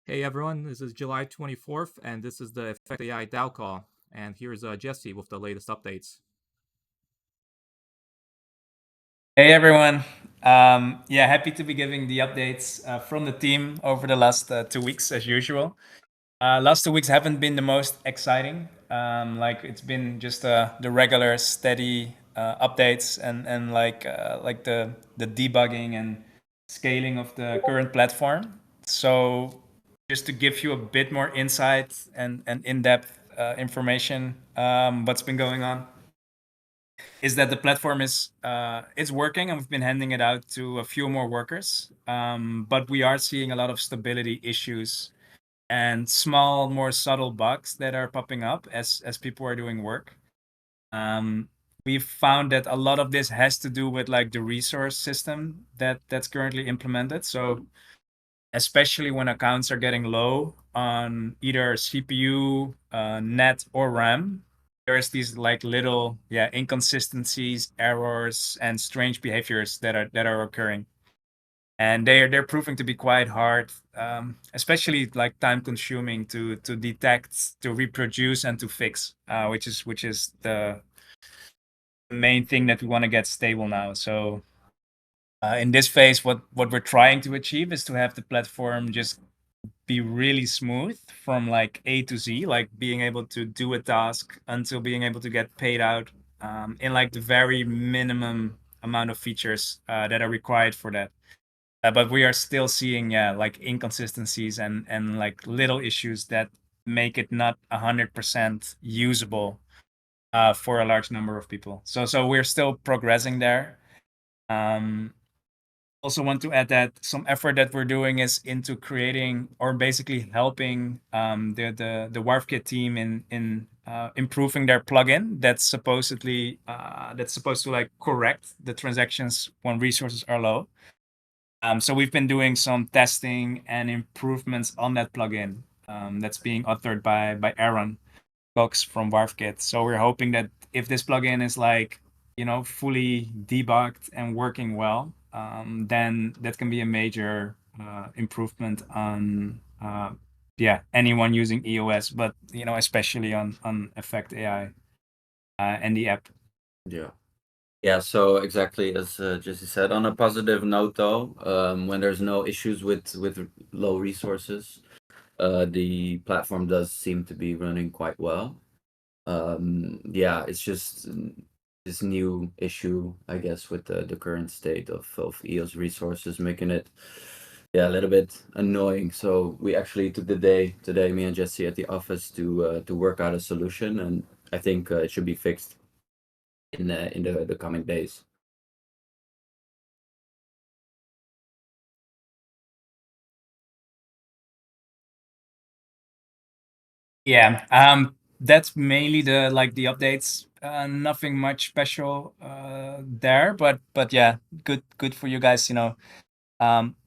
Hey everyone, this is July 24th, and this is the Effect AI DAO call. And here's Jesse with the latest updates. Hey everyone. Yeah, happy to be giving the updates from the team over the last 2 weeks as usual. Last 2 weeks haven't been the most exciting. Like it's been just the regular steady updates and like the debugging and scaling of the current platform. So just to give you a bit more insight and in-depth information, what's been going on is that the platform is it's working, and we've been handing it out to a few more workers. But we are seeing a lot of stability issues and small, more subtle bugs that are popping up as people are doing work. Um, we've found that a lot of this has to do with like the resource system that's currently implemented. So especially when accounts are getting low on either CPU, net, or RAM, there's these like little inconsistencies, errors, and strange behaviors that are occurring, and they're proving to be quite hard, especially like time consuming to detect, to reproduce, and to fix, which is the main thing that we want to get stable now. So in this phase, what we're trying to achieve is to have the platform just be really smooth from like A to Z, like being able to do a task until being able to get paid out in like the very minimum amount of features that are required for that. But we are still seeing, like inconsistencies and like little issues that make it not 100% usable for a large number of people. So we're still progressing there. Um, Also want to add that some effort that we're doing is into creating or basically helping the WarfKit team in improving their plugin that's supposed to like correct the transactions when resources are low. So we've been doing some testing and improvements on that plugin that's being authored by Aaron Cox from WarfKit. So we're hoping that if this plugin is like, fully debugged and working well, then that can be a major improvement on anyone using EOS, but especially on Effect AI and the app. Yeah. Yeah, so exactly as Jesse said, on a positive note though, when there's no issues with low resources, the platform does seem to be running quite well. Yeah, it's just this new issue, I guess, with the current state of EOS resources, making it, yeah, a little bit annoying. So we actually took the day today, me and Jesse, at the office to work out a solution, and I think it should be fixed in the coming days. Yeah, that's mainly the updates. Nothing much special there, but yeah, good for you guys.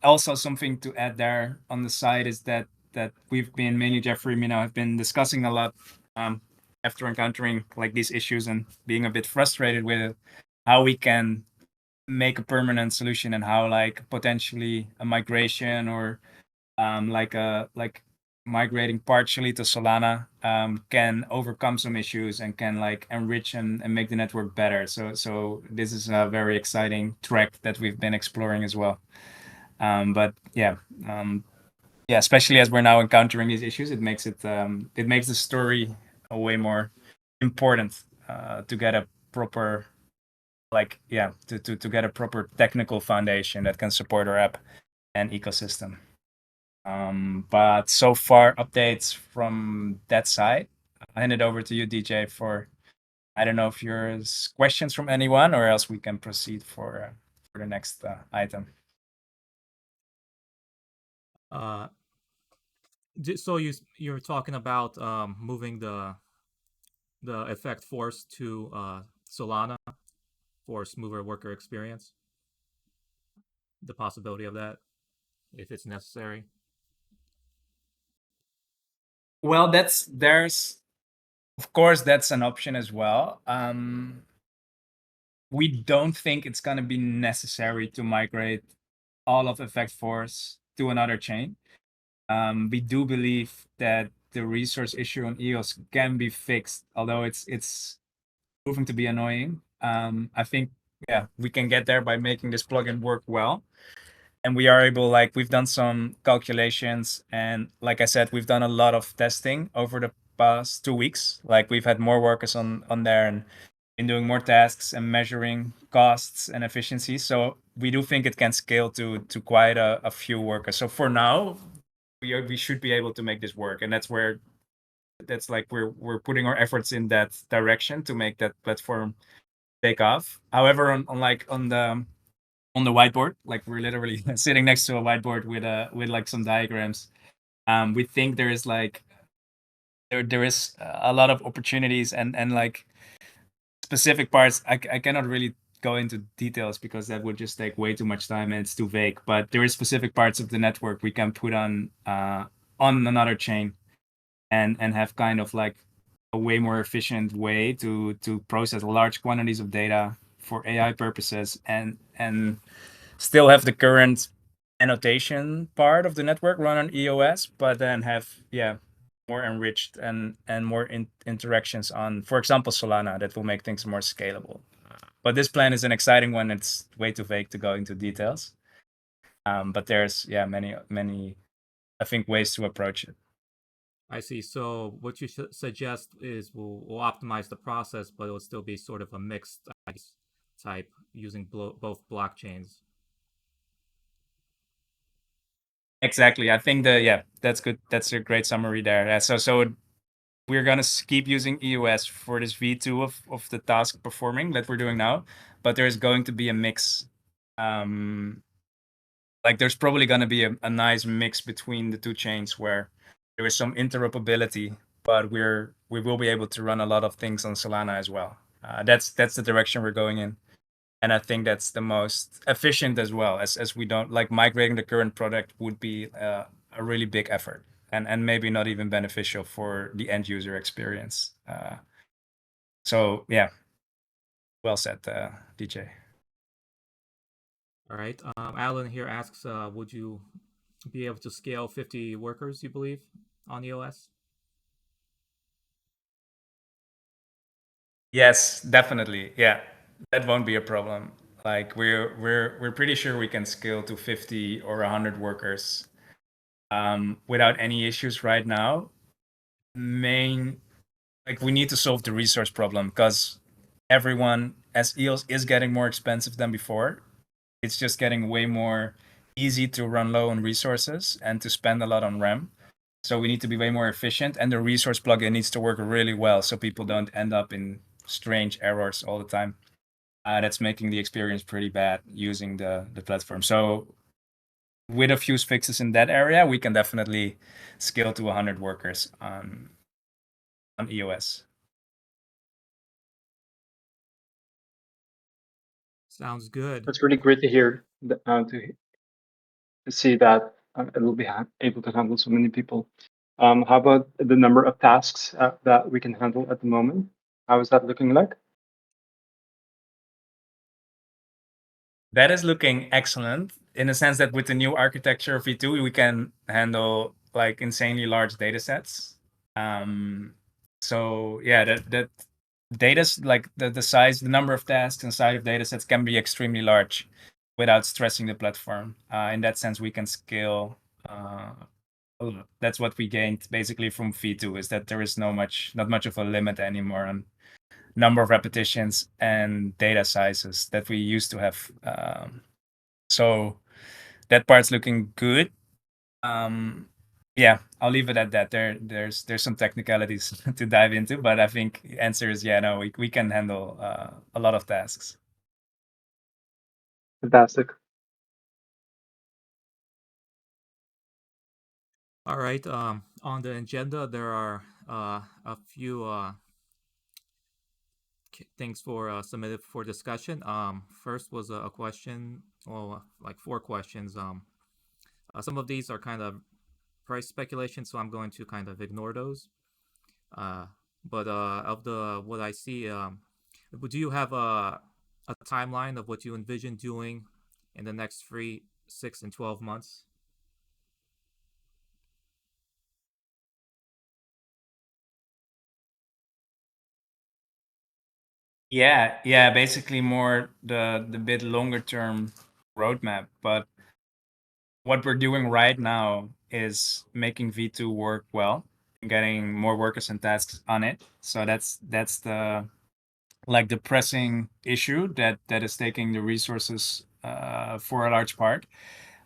Also something to add there on the side is that we've been, mainly Jeffrey, have been discussing a lot after encountering like these issues and being a bit frustrated with how we can make a permanent solution, and how like potentially a migration or like migrating partially to Solana can overcome some issues and can like enrich and make the network better. So this is a very exciting track that we've been exploring as well. But yeah, especially as we're now encountering these issues, it makes the story a way more important to get a proper to get a proper technical foundation that can support our app and ecosystem. But so far, updates from that side. I hand it over to you, DJ, for, I don't know if there's questions from anyone, or else we can proceed for the next item. Uh, so you're talking about moving the effect force to Solana for smoother worker experience. The possibility of that, if it's necessary. Well, there's of course that's an option as well. We don't think it's going to be necessary to migrate all of Effect Force to another chain. We do believe that the resource issue on EOS can be fixed, although it's proving to be annoying. I think we can get there by making this plugin work well. And we are able, like, we've done some calculations, and like I said, we've done a lot of testing over the past 2 weeks. Like, we've had more workers on there and been doing more tasks and measuring costs and efficiency. So we do think it can scale to quite a few workers. So for now, we should be able to make this work, and that's like we're putting our efforts in that direction to make that platform take off. However, on the whiteboard, like, we're literally sitting next to a whiteboard with like some diagrams. We think there is a lot of opportunities and like specific parts. I cannot really go into details because that would just take way too much time and it's too vague. But there is specific parts of the network we can put on another chain and have kind of like a way more efficient way to process large quantities of data for AI purposes and still have the current annotation part of the network run on EOS, but then have more enriched and more interactions on, for example, Solana, that will make things more scalable. But this plan is an exciting one. It's way too vague to go into details. But there's many I think ways to approach it. I see. So what you suggest is we'll optimize the process, but it'll still be sort of a mixed type using both blockchains. Exactly. I think that's good. That's a great summary there. So we're gonna keep using EOS for this V2 of the task performing that we're doing now, but there's going to be a mix. Like, there's probably gonna be a nice mix between the two chains where there is some interoperability, but we will be able to run a lot of things on Solana as well. That's the direction we're going in. And I think that's the most efficient as well, as we don't, like, migrating the current product would be a really big effort and maybe not even beneficial for the end user experience. So well said, DJ. All right. Alan here asks, would you be able to scale 50 workers, you believe, on EOS? Yes, definitely. Yeah, that won't be a problem. Like, we're pretty sure we can scale to 50 or 100 workers without any issues right now. Like, we need to solve the resource problem because everyone, as EOS is getting more expensive than before, it's just getting way more easy to run low on resources and to spend a lot on RAM. So we need to be way more efficient, and the resource plugin needs to work really well so people don't end up in strange errors all the time. That's making the experience pretty bad using the platform. So with a few fixes in that area, we can definitely scale to 100 workers on EOS. Sounds good. That's really great to hear, to see that it will be able to handle so many people. How about the number of tasks that we can handle at the moment? How is that looking like? That is looking excellent in the sense that with the new architecture of V2, we can handle like insanely large data sets. So that data, like the size, the number of tasks inside of data sets can be extremely large without stressing the platform. In that sense, we can scale. That's what we gained basically from V2, is that there is not much of a limit anymore on number of repetitions and data sizes that we used to have. So that part's looking good. I'll leave it at that. There's some technicalities to dive into, but I think the answer is no, we can handle a lot of tasks. Fantastic. All right. On the agenda, there are a few things for submitted for discussion. First was a question, well, like 4 questions. Some of these are kind of price speculation, so I'm going to kind of ignore those. But of the what I see, do you have a timeline of what you envision doing in the next 3, 6, and 12 months? Yeah. Basically, more the bit longer term roadmap. But what we're doing right now is making V2 work well and getting more workers and tasks on it. So that's the like the pressing issue that is taking the resources for a large part.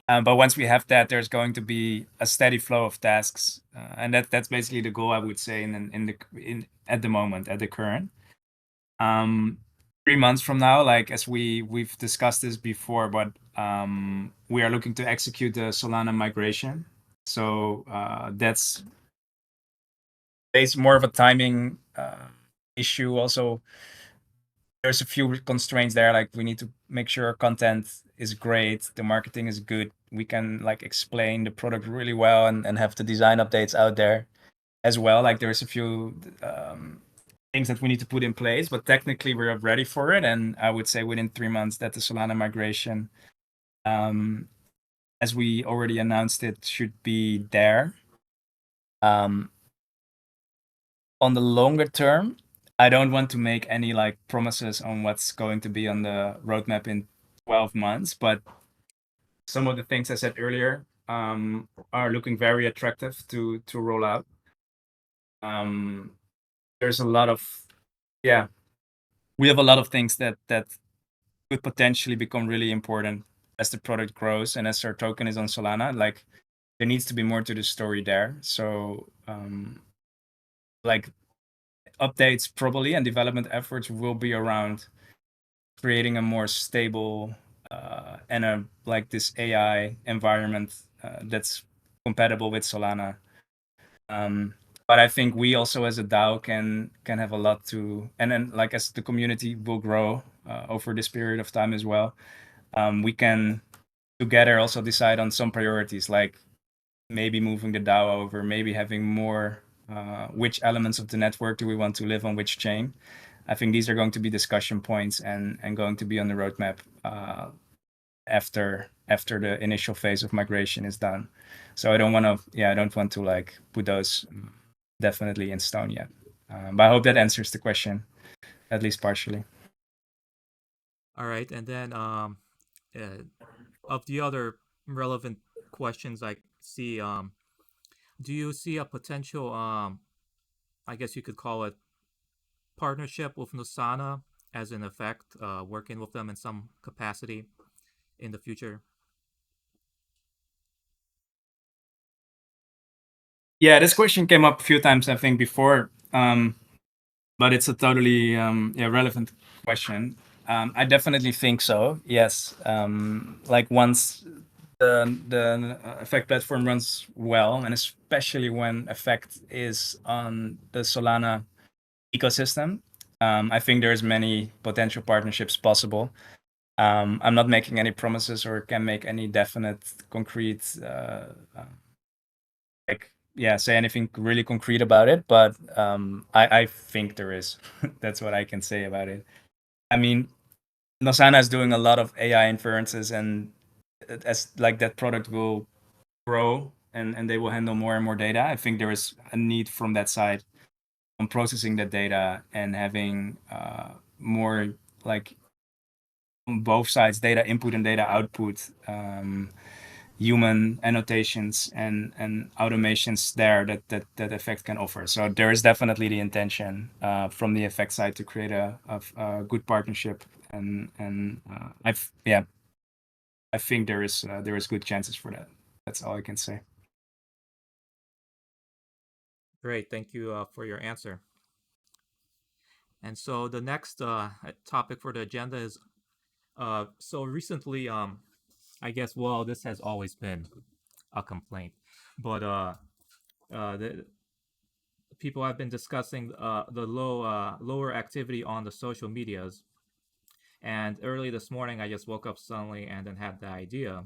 But once we have that, there's going to be a steady flow of tasks, and that's basically the goal, I would say, in at the moment, at the current. 3 months from now, like as we've discussed this before, but we are looking to execute the Solana migration. So that's based more of a timing issue. Also, there's a few constraints there. Like we need to make sure our content is great, the marketing is good. We can like explain the product really well and have the design updates out there as well. Like there's a few things that we need to put in place, but technically we're ready for it. And I would say within 3 months that the Solana migration, as we already announced it, should be there. On the longer term, I don't want to make any like promises on what's going to be on the roadmap in 12 months, but some of the things I said earlier are looking very attractive to roll out. There's a lot of we have a lot of things that could potentially become really important as the product grows and as our token is on Solana. Like there needs to be more to the story there. So like updates probably and development efforts will be around creating a more stable and a like this AI environment that's compatible with Solana. But I think we also as a DAO can have a lot to, and then like as the community will grow over this period of time as well, we can together also decide on some priorities, like maybe moving the DAO over, maybe having more which elements of the network do we want to live on which chain. I think these are going to be discussion points and going to be on the roadmap after the initial phase of migration is done. So I don't want to like put those definitely in stone yet. But I hope that answers the question, at least partially. All right, and then of the other relevant questions I see, do you see a potential, I guess you could call it, partnership with Nusana as an effect, working with them in some capacity in the future? Yeah, this question came up a few times, I think, before, but it's a totally relevant question. I definitely think so. Yes, like once the Effect platform runs well, and especially when Effect is on the Solana ecosystem, I think there's many potential partnerships possible. I'm not making any promises or can make any definite concrete say anything really concrete about it, but I think there is. That's what I can say about it. I mean, Nosana is doing a lot of AI inferences, and as like that product will grow and they will handle more and more data, I think there is a need from that side on processing that data and having more like on both sides, data input and data output, human annotations and automations there that Effect can offer. So there is definitely the intention from the Effect side to create a good partnership, and I think there is good chances for that. That's all I can say. Great, thank you for your answer. And so the next topic for the agenda is so recently, I guess, well, this has always been a complaint, but the people have been discussing the lower activity on the social medias. And early this morning, I just woke up suddenly and then had the idea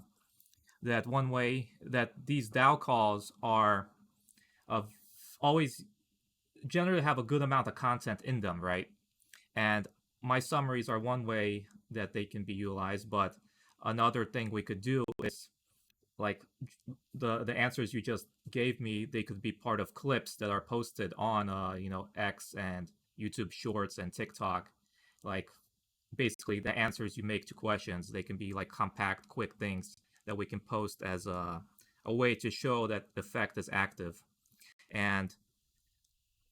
that one way that these DAO calls are always generally have a good amount of content in them, right? And my summaries are one way that they can be utilized, but another thing we could do is like the answers you just gave me, they could be part of clips that are posted on X and YouTube Shorts and TikTok, like basically the answers you make to questions. They can be like compact, quick things that we can post as a way to show that the effect is active. And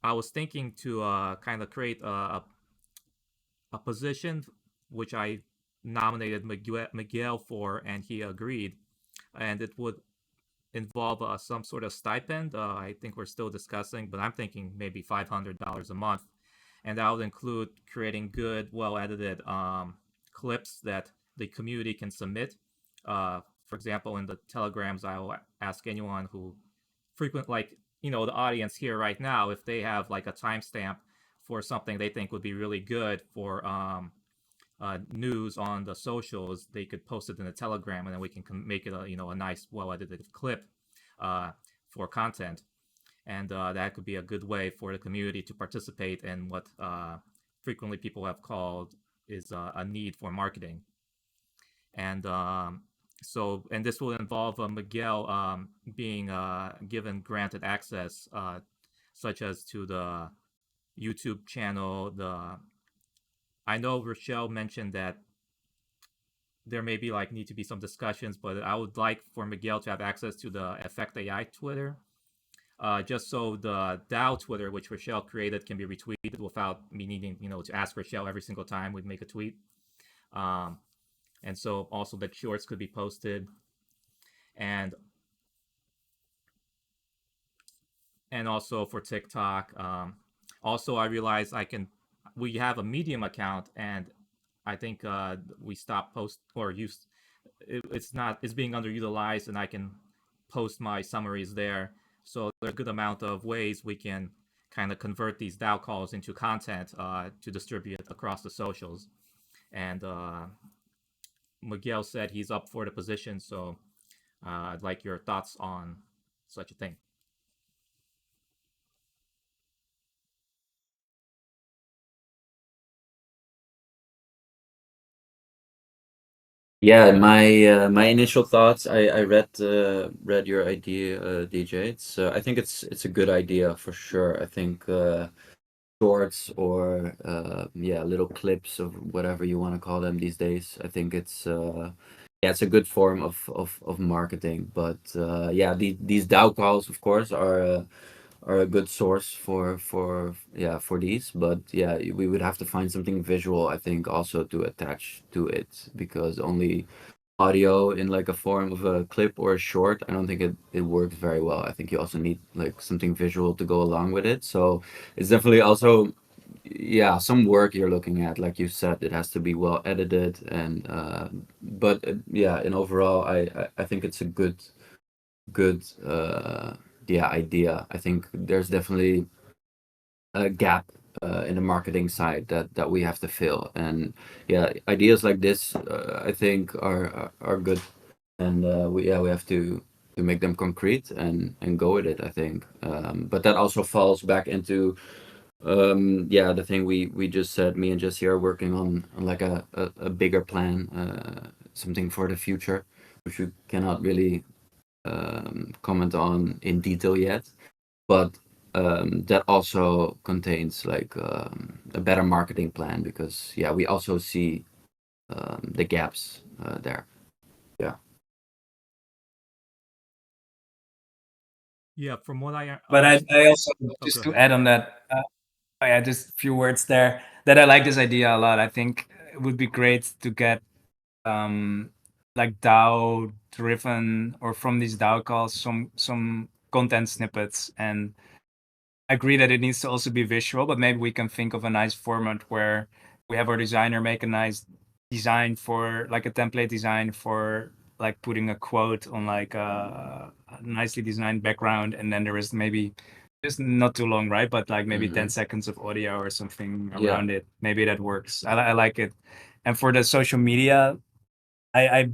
I was thinking to kind of create a position which I nominated Miguel for, and he agreed. And it would involve some sort of stipend. I think we're still discussing, but I'm thinking maybe $500 a month, and that would include creating good, well-edited clips that the community can submit. For example, in the telegrams, I will ask anyone who frequent, like the audience here right now, if they have like a timestamp for something they think would be really good for news on the socials, they could post it in a telegram, and then we can make it a nice, well-edited clip for content. And that could be a good way for the community to participate in what frequently people have called is a need for marketing. And and this will involve Miguel being given granted access, such as to the YouTube channel. I know Rochelle mentioned that there may be need to be some discussions, but I would like for Miguel to have access to the Effect AI Twitter, just so the DAO Twitter, which Rochelle created, can be retweeted without me needing to ask Rochelle every single time we make a tweet. And so also that shorts could be posted, and also for TikTok. Also, I realize we have a Medium account, and I think we stopped post or use. It's being underutilized, and I can post my summaries there. So there's a good amount of ways we can kind of convert these DAO calls into content to distribute across the socials. And Miguel said he's up for the position, so I'd like your thoughts on such a thing. Yeah, my initial thoughts. I read your idea, DJ. I think it's a good idea for sure. I think shorts or yeah, little clips of whatever you want to call them these days. I think it's yeah, it's a good form of marketing. But yeah, these DAO calls, of course, are a good source for these. But yeah, we would have to find something visual, I think, also to attach to it, because only audio in like a form of a clip or a short, I don't think it works very well. I think you also need like something visual to go along with it. So it's definitely also, yeah, some work you're looking at. Like you said, it has to be well edited, and but yeah, in overall, I think it's a good yeah, idea. I think there's definitely a gap in the marketing side that we have to fill. And yeah, ideas like this, I think are good, and we have to make them concrete and go with it, I think. But that also falls back into yeah, the thing we just said. Me and Jesse are working on like a bigger plan, something for the future, which we cannot really comment on in detail yet, but that also contains like a better marketing plan, because yeah, we also see the gaps there. Yeah. Yeah, from what I But I also, Oh, just go to ahead. add on that, yeah, just a few words there, that I like this idea a lot. I think it would be great to get like DAO driven, or from these DAO calls, some content snippets. And I agree that it needs to also be visual, but maybe we can think of a nice format where we have our designer make a nice design, for like a template design for like putting a quote on like a nicely designed background, and then there is maybe just not too long, right? But like maybe 10 seconds of audio or something Yeah. around it. Maybe that works. I like it. And for the social media, I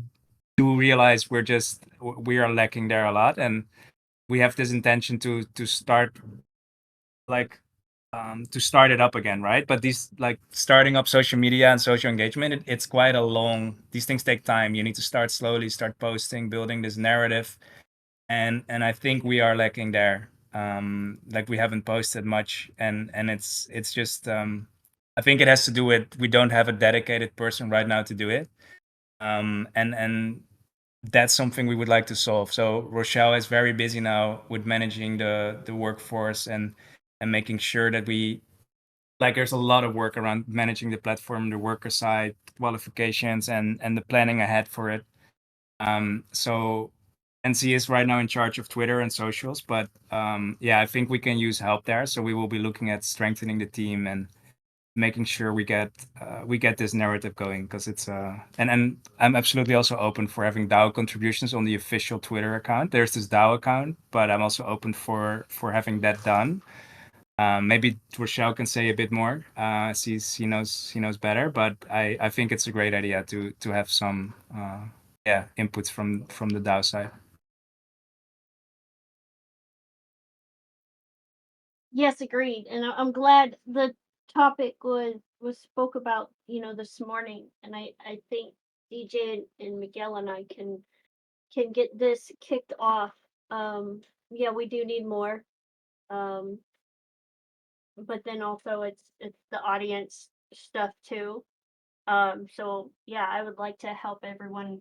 do realize we are lacking there a lot, and we have this intention to start like to start it up again, right? But these, like starting up social media and social engagement, it's quite a long. These things take time. You need to start slowly, start posting, building this narrative, and I think we are lacking there. Like we haven't posted much, and it's just I think it has to do with we don't have a dedicated person right now to do it, and that's something we would like to solve. So Rochelle is very busy now with managing the workforce and making sure that we like there's a lot of work around managing the platform, the worker side, qualifications, and the planning ahead for it. So NC is right now in charge of Twitter and socials, but yeah, I think we can use help there. So we will be looking at strengthening the team and making sure we get this narrative going, because it's and I'm absolutely also open for having DAO contributions on the official Twitter account. There's this DAO account, but I'm also open for having that done. Maybe Rochelle can say a bit more. He knows better, but I think it's a great idea to have some inputs from the DAO side. Yes, agreed. And I'm glad the topic was spoke about, this morning. And I think DJ and Miguel and I can get this kicked off. Yeah, we do need more. But then also it's the audience stuff too. So yeah, I would like to help everyone,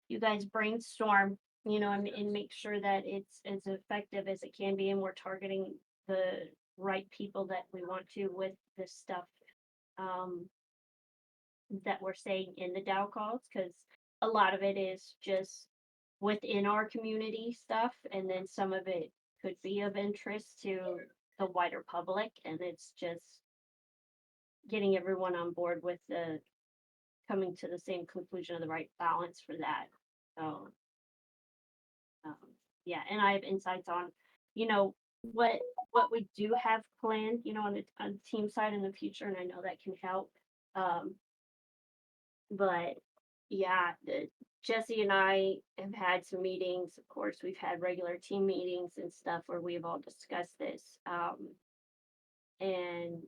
you guys brainstorm, and make sure that it's as effective as it can be, and we're targeting the right people that we want to with this stuff, um, that we're saying in the DAO calls, because a lot of it is just within our community stuff, and then some of it could be of interest to the wider public, and it's just getting everyone on board with the coming to the same conclusion of the right balance for that. So um, yeah, and I have insights on, you know, what we do have planned, on the team side in the future, and I know that can help. Um, but yeah, Jesse and I have had some meetings. Of course, we've had regular team meetings and stuff where we've all discussed this. And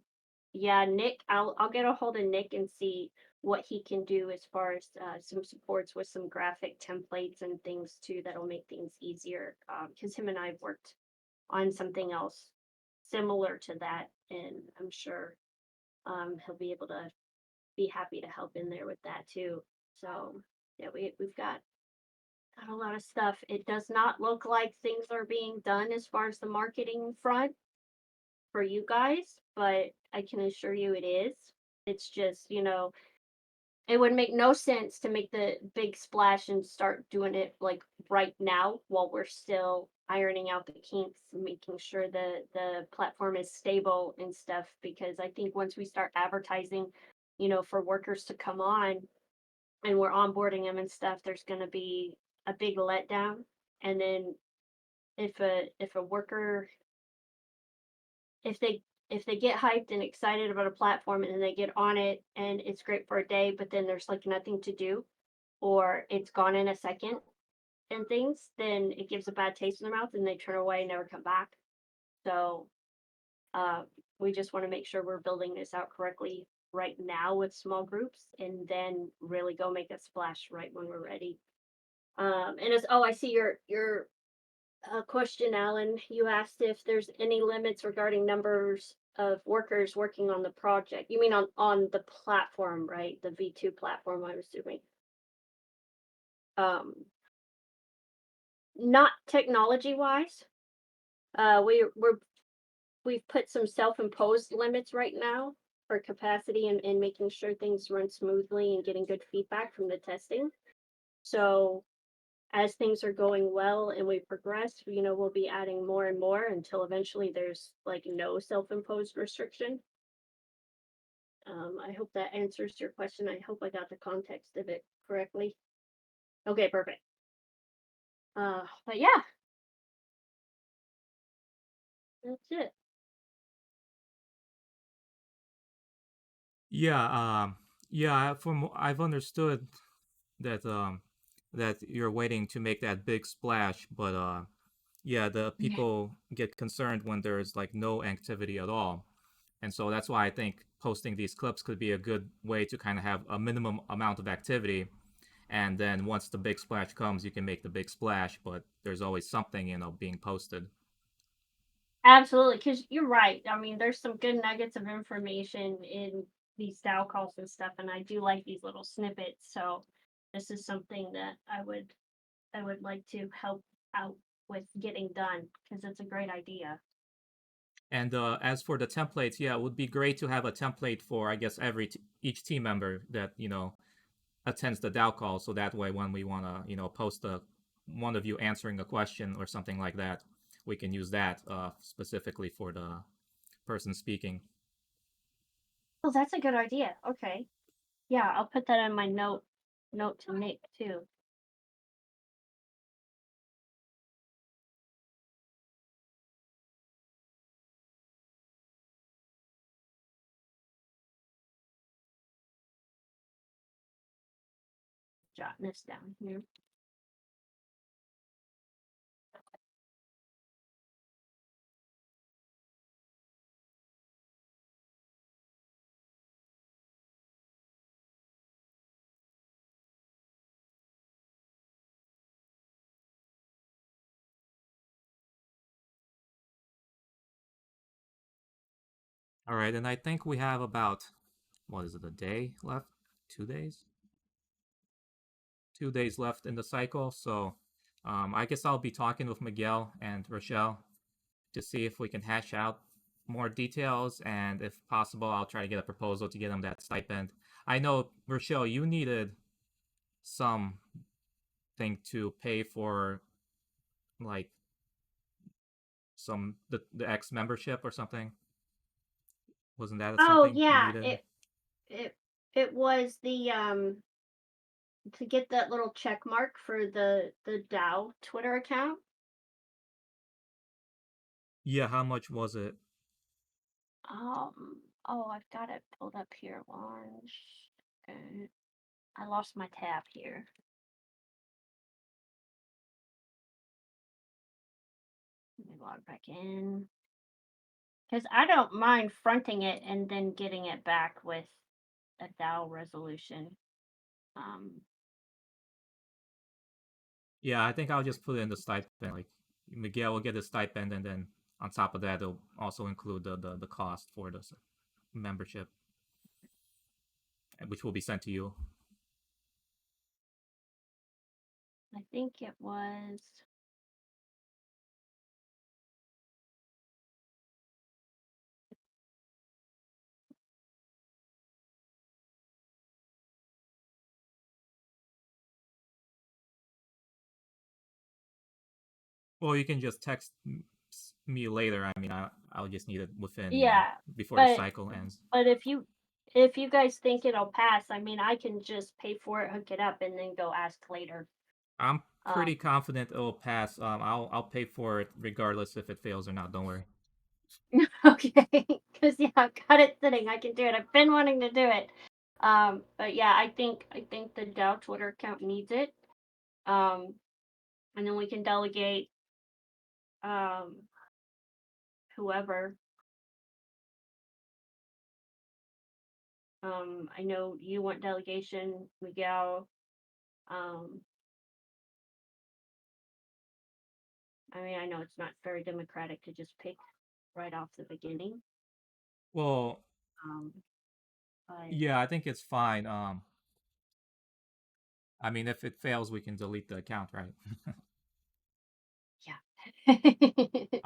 yeah, Nick, I'll get a hold of Nick and see what he can do as far as some supports with some graphic templates and things too that'll make things easier. Because him and I have worked on something else similar to that, and I'm sure he'll be able to be happy to help in there with that too. So yeah, we've got a lot of stuff. It does not look like things are being done as far as the marketing front for you guys, but I can assure you it is. It's just, it would make no sense to make the big splash and start doing it like right now while we're still ironing out the kinks and making sure the platform is stable and stuff, because I think once we start advertising, for workers to come on and we're onboarding them and stuff, there's going to be a big letdown. And then if a worker, if they get hyped and excited about a platform and then they get on it and it's great for a day, but then there's like nothing to do, or it's gone in a second and things, then it gives a bad taste in their mouth and they turn away and never come back. So we just want to make sure we're building this out correctly right now with small groups, and then really go make a splash right when we're ready. And as I see your question, Alan. You asked if there's any limits regarding numbers of workers working on the project. You mean on the platform, right? The V2 platform, I'm assuming. Um, Not technology wise. We've put some self-imposed limits right now for capacity and making sure things run smoothly and getting good feedback from the testing. So as things are going well and we progress, we'll be adding more and more until eventually there's like no self-imposed restriction. I hope that answers your question. I hope I got the context of it correctly. Okay, perfect. But yeah, that's it. Yeah, yeah. From I've understood that that you're waiting to make that big splash, but yeah, the people get concerned when there's like no activity at all. And so that's why I think posting these clips could be a good way to kind of have a minimum amount of activity. And then once the big splash comes, you can make the big splash, but there's always something, being posted. Absolutely, because you're right. I mean, there's some good nuggets of information in these DAO calls and stuff, and I do like these little snippets. So this is something that I would like to help out with getting done because it's a great idea. And as for the templates, yeah, it would be great to have a template for, I guess, each team member that attends the DAO call, so that way when we want to post one of you answering a question or something like that, we can use that specifically for the person speaking. Oh, that's a good idea. Okay. Yeah, I'll put that in my note to Nick too. Jotting this down here. All right, and I think we have about, what is it, a day left? 2 days? 2 days left in the cycle. So I guess I'll be talking with Miguel and Rochelle to see if we can hash out more details. And if possible, I'll try to get a proposal to get them that stipend. I know, Rochelle, you needed something to pay for, like, the X membership or something. Wasn't that Oh something you yeah, needed? it was the to get that little check mark for the DAO Twitter account. Yeah, how much was it? Oh, I've got it pulled up here. One second. I lost my tab here. Let me log back in. Because I don't mind fronting it and then getting it back with a DAO resolution. Yeah, I think I'll just put in the stipend. Like, Miguel will get the stipend, and then on top of that, it'll also include the cost for the membership, which will be sent to you. I think it was. Well, you can just text me later. I mean, I'll just need it within, Yeah, before the but cycle ends. but if you guys think it'll pass, I mean, I can just pay for it, hook it up, and then go ask later. I'm pretty confident it'll pass. I'll pay for it regardless if it fails or not. Don't worry. Okay, because yeah, I've got it sitting. I can do it. I've been wanting to do it. But yeah, I think the DAO Twitter account needs it. And then we can delegate whoever. I know you want delegation, Miguel. I mean, I know it's not very democratic to just pick right off the beginning. Well, But yeah, I think it's fine. I mean, if it fails, we can delete the account, right? yeah.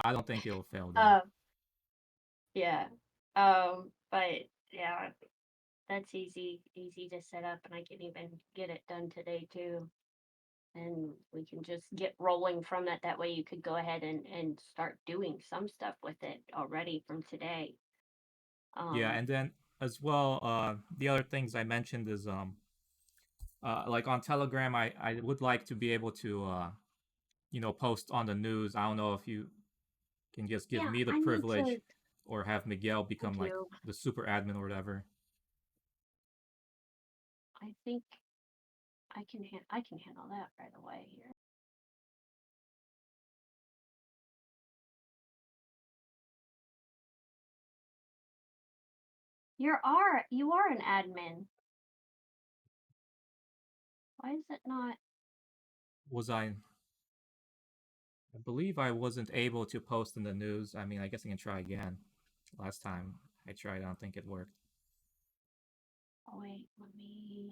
I don't think it'll fail though. Yeah. But yeah, that's easy to set up, and I can even get it done today too. And we can just get rolling from that. That way you could go ahead and start doing some stuff with it already from today. Yeah, and then as well, the other things I mentioned is like on Telegram, I would like to be able to post on the news. I don't know if you can just give Yeah, me the I need privilege to. or have Miguel I become like do. the super admin or whatever. I think I can handle that right away here. You are an admin. Why is it not? Was I? I believe I wasn't able to post in the news. I mean, I guess I can try again. Last time I tried, I don't think it worked. Oh wait, let me.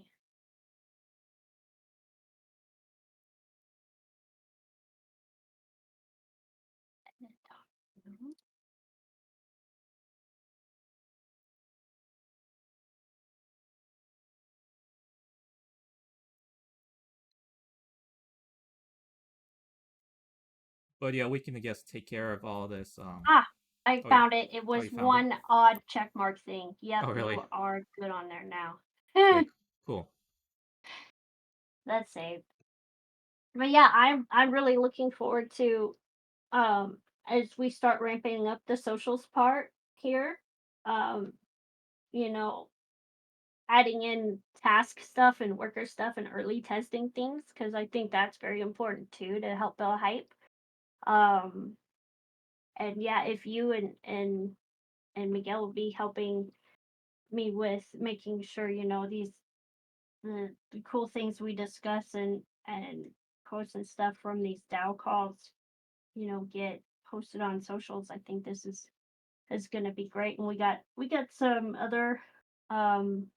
But yeah, we can, I guess, take care of all this. Ah, I Oh, found it. It oh, was you found it? one odd check mark thing. Yep, Oh, really? you are good on there now. Okay, cool. That's saved. But yeah, I'm really looking forward to as we start ramping up the socials part here. Um, you know, adding in task stuff and worker stuff and early testing things because I think that's very important too to help build hype. Um, and yeah, if you and Miguel will be helping me with making sure these the cool things we discuss and posts and stuff from these DAO calls, get posted on socials. I think this is going to be great, and we got some other um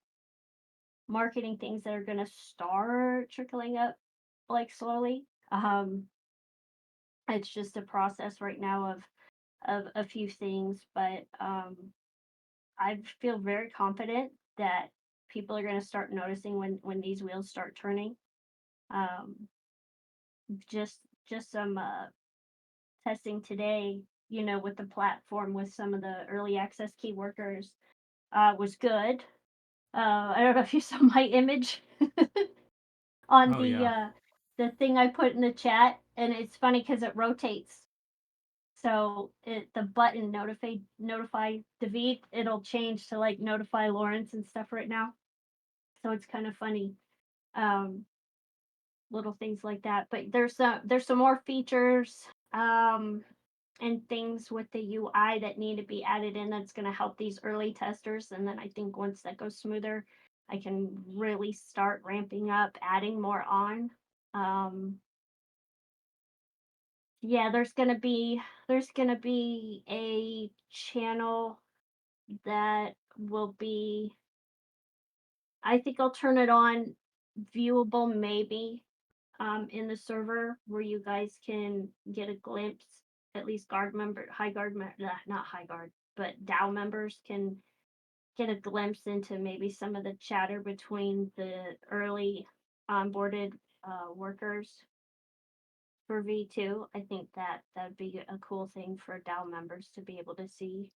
marketing things that are going to start trickling up like slowly. It's just a process right now of a few things, but I feel very confident that people are going to start noticing when these wheels start turning. Um, just some testing today, with the platform with some of the early access key workers was good. I don't know if you saw my image on Oh, yeah. the thing I put in the chat, and it's funny because it rotates. So the button notify David, it'll change to like notify Lawrence and stuff right now. So it's kind of funny. Um, little things like that. But there's some more features and things with the UI that need to be added in that's going to help these early testers. And then I think once that goes smoother, I can really start ramping up, adding more on. Yeah, there's gonna be a channel that will be. I think I'll turn it on viewable maybe in the server where you guys can get a glimpse, at least high guard, not high guard, but DAO members can get a glimpse into maybe some of the chatter between the early onboarded workers for V2. I think that that'd be a cool thing for DAO members to be able to see.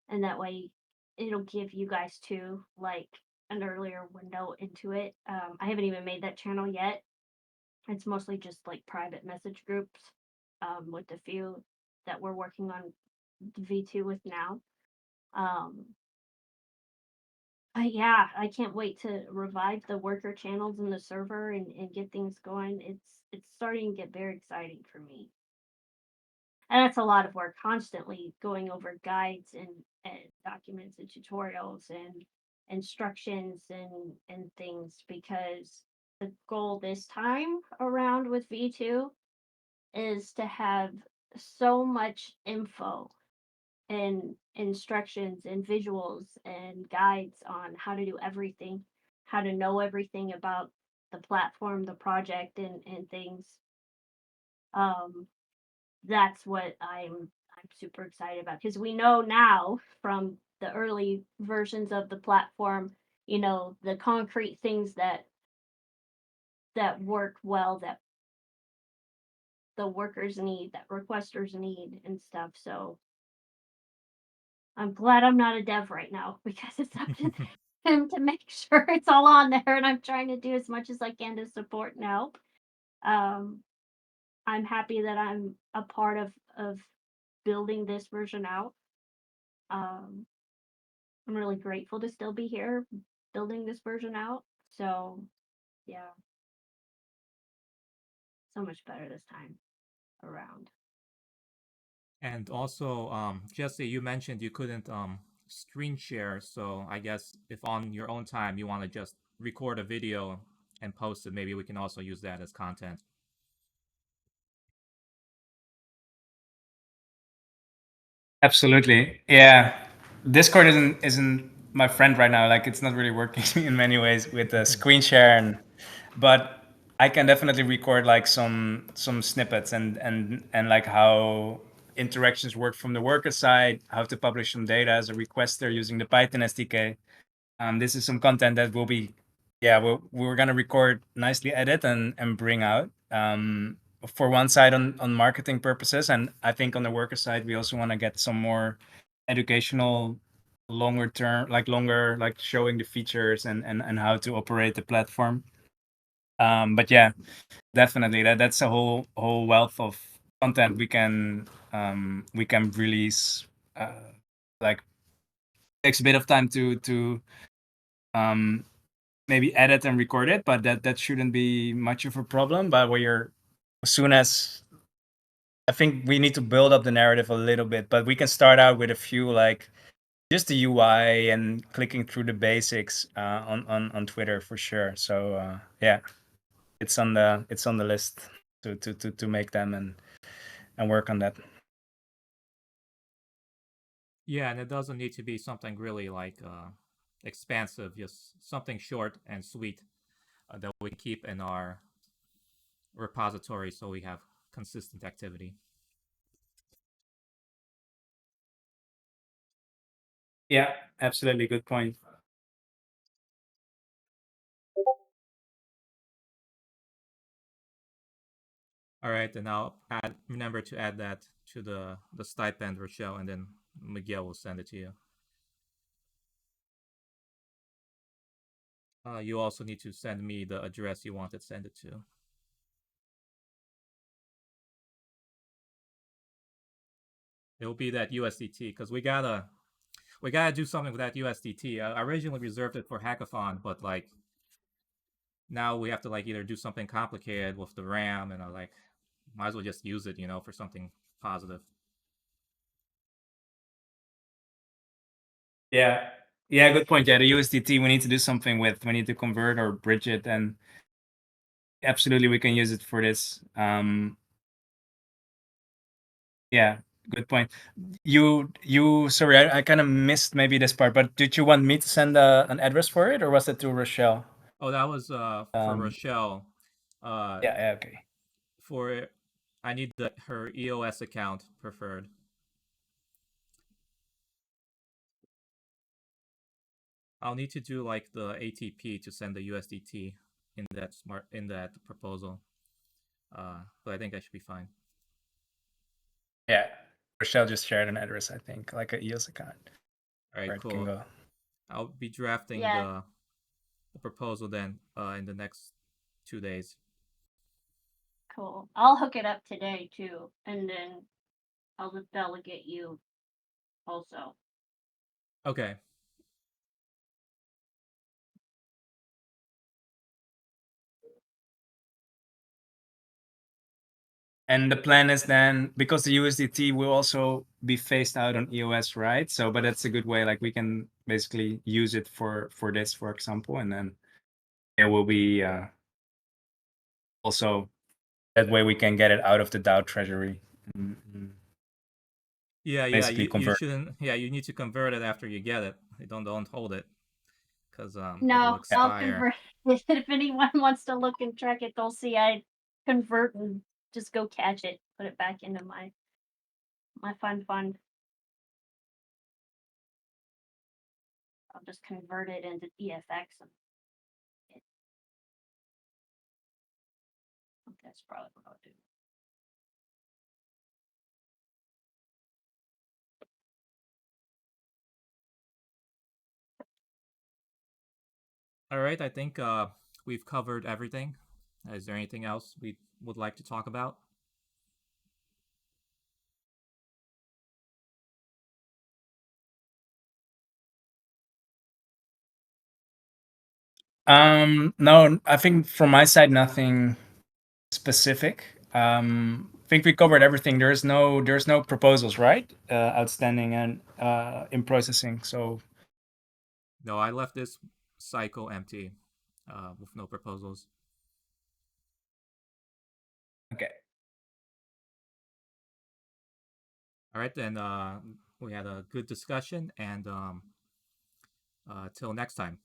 And that way it'll give you guys too like an earlier window into it. I haven't even made that channel yet. It's mostly just like private message groups with a few that we're working on V2 with now. But yeah, I can't wait to revive the worker channels in the server and get things going. It's starting to get very exciting for me. And that's a lot of work, constantly going over guides and documents and tutorials and instructions and things because the goal this time around with V2 is to have so much info and instructions and visuals and guides on how to do everything, how to know everything about the platform, the project, and things. Um, that's what I'm super excited about because we know now from the early versions of the platform, the concrete things that work well, that the workers need, that requesters need and stuff. So I'm glad I'm not a dev right now because it's up to him to make sure it's all on there, and I'm trying to do as much as I can to support and help. Um, I'm happy that I'm a part of building this version out. Um, I'm really grateful to still be here building this version out. So yeah, so much better this time around. And also, Jesse, you mentioned you couldn't screen share, so I guess if on your own time you want to just record a video and post it, maybe we can also use that as content. Absolutely. Yeah. Discord isn't my friend right now. Like it's not really working in many ways with the screen share but I can definitely record like some snippets and like how interactions work from the worker side, how to publish some data as a requester using the Python SDK. This is some content that will be, yeah, we're gonna record, nicely edit and bring out. For one side on marketing purposes, and I think on the worker side, we also want to get some more educational, longer term, like longer, like showing the features and how to operate the platform. But yeah, definitely that's a whole wealth of content we can release. Like takes a bit of time to um maybe edit and record it, but that shouldn't be much of a problem. But as soon as I think we need to build up the narrative a little bit, but we can start out with a few like just the UI and clicking through the basics on Twitter for sure. So yeah, it's on the list to make them and work on that. Yeah, and it doesn't need to be something really like expansive, just something short and sweet that we can keep in our repository so we have consistent activity. Yeah, absolutely. Good point. All right, then I'll remember to add that to the stipend, Rochelle, and then Miguel will send it to you. You also need to send me the address you want it send it to. It'll be that USDT because we gotta do something with that USDT. I originally reserved it for hackathon, but like now we have to like either do something complicated with the RAM, and I like might as well just use it, for something positive. Yeah. Yeah, good point. Yeah, the USDT we need to do something with. We need to convert or bridge it, and absolutely we can use it for this. Yeah, good point. You sorry, I kind of missed maybe this part, but did you want me to send an address for it, or was it to Rochelle? Oh, that was for Rochelle. Yeah, okay. For I need her EOS account preferred. I'll need to do like the ATP to send the USDT in that proposal. But I think I should be fine. Yeah, Rochelle just shared an address, I think, like a EOS account. All right, Where it can cool. go. I'll be drafting Yeah. the proposal then in the next 2 days. Cool. I'll hook it up today too, and then I'll just delegate you also. Okay. And the plan is then, because the USDT will also be phased out on EOS, right? So, but that's a good way. Like we can basically use it for this, for example, and then it will be also that way we can get it out of the DAO treasury. Yeah, Basically you convert. shouldn't. Yeah, you need to convert it after you get it. Don't hold it, because it'll No, I'll expire. convert it. If anyone wants to look and track it, they'll see I convert and just go catch it, put it back into my fund. I'll just convert it into EFX. That's probably what I'll do. All right, I think we've covered everything. Is there anything else we would like to talk about? No, I think from my side, nothing specific. I think we covered everything. There's no proposals, right? Outstanding and in processing. So No, I left this cycle empty, with no proposals. okay. All right, then we had a good discussion, and till next time.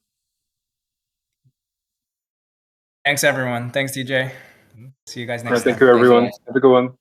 Thanks, everyone. Thanks, DJ. Mhm. See you guys All right, next thank time. you, Thanks, everyone. guys. Have a good one.